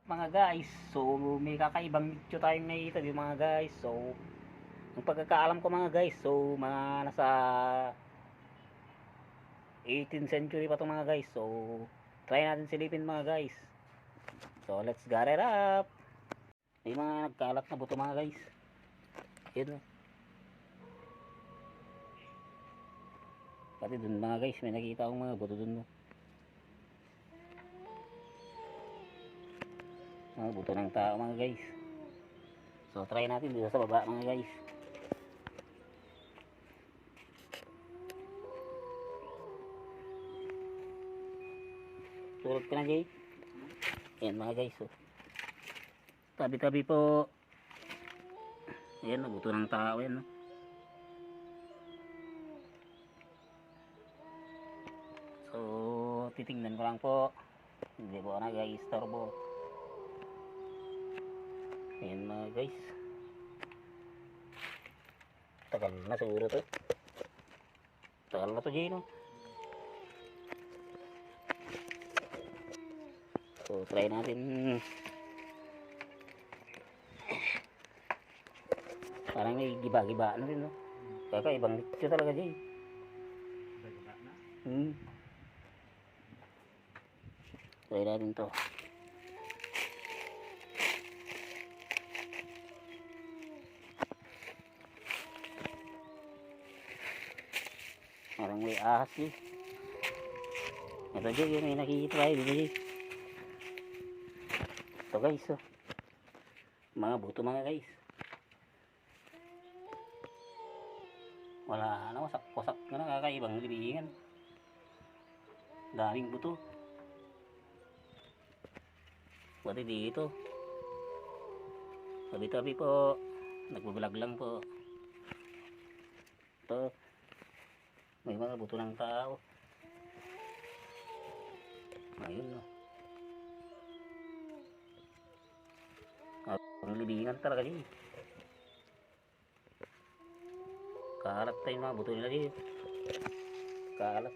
mga guys. So may kakaibang video tayong nakikita din mga guys. So ang pagkakaalam ko mga guys, so mga nasa 18th century pa to mga guys. So try natin silipin mga guys. So let's get it up. May mga nagkalat na buto mga guys. Yun. Pati dun mga guys, may nakita akong mga buto dun. Mga buto ng tao mga guys. So try natin dito sa baba mga guys. Tulog ka na Jay. Ayan mga guys. So, tabi-tabi po. Ayan, buto ng tao yan. No? So titingnan ko lang po. Hindi po na guys, torbo. Ayan mga guys. Tagal na siguro to. Tagal na to Jay no. So try natin. Parang may giba-giba na rin no. Kakaibang lityo talaga Jay. Giba-giba na? Try natin to. Parang may ahas eh. Ito Jay, may nakikita tayo dito Jay. Ito guys oh. Mga buto mga guys. Wala na, wasak-wasak na nakakaibang libingan. Daming buto. Pati dito. Tabi-tabi po. Nagbablog lang po. Ito. May mga buto ng tao. Ayun no. Ang libingan talaga din. Kalat tayo mga buto nila din. Kalat.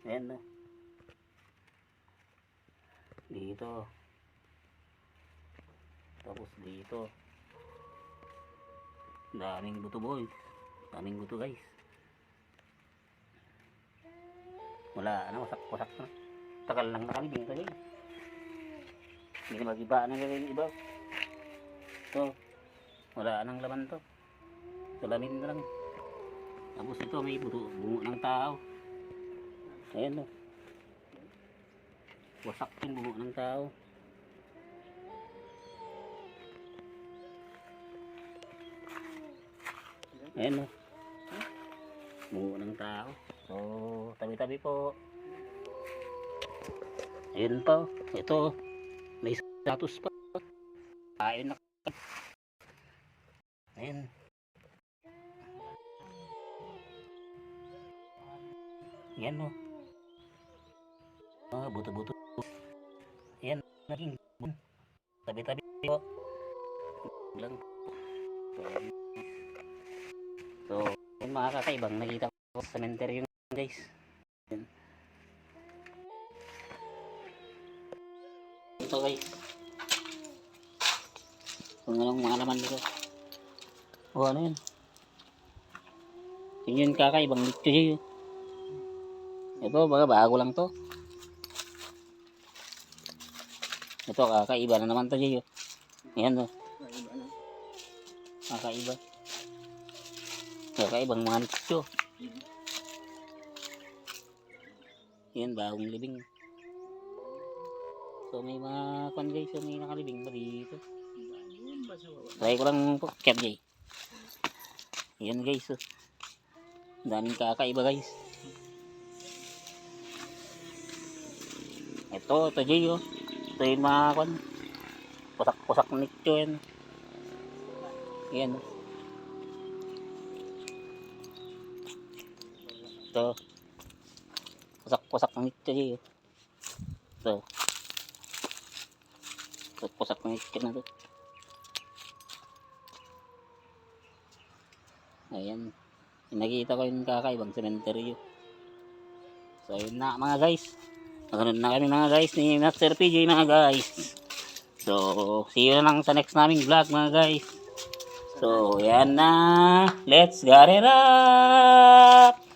Ayan no. Dito. Tapos dito. Daming buto boys. Daming buto guys. Wala na, wasak-wasak na. Takal lang nakalibing ito guys. Hindi na mag-iba na gawin iba. Ito. Wala nang laman to. Salamin na lang. Tapos ito may buto. Bungo ng tao. Ayan no. Wasak yung bungo ng tao. Ayan no. Bungo ng tao. So tabi-tabi po. Ayan pa. Ito. May status pa. Ayun na. Ayan. Ayan no. Mga buto-buto. Ayan. Naging tabi-tabi po. Lang. So yung mga kakaibang nakita ko sa cemetery yun guys. Ayan. Ito guys. Kung anong mga laman dito. O ano yun. Yun yung kakaibang lityo yun. Ito baga bago lang to. Ito kakaiba na naman to Jay. Ayan o. Kakaiba. Kakaibang mga lityo. Ayan bagong libing. So may mga kwan guys. So may nakalibing pa dito. Try ko lang po cat Jay. Ayan guys. So. Daming kakaiba guys. Ito Jay oh. Ito yung mga kwan. Pusak-pusak nito yan. Yan. Ito. Pusak-pusak nito Jay oh. Ito. Pusak nito na to. Ayan. Nakita ko yung kakaibang cemetery. So yun na mga guys. Naganoon na kami mga guys ni Master PJ mga guys. So, see you na lang sa next naming vlog mga guys. So, yan na. Let's get it up!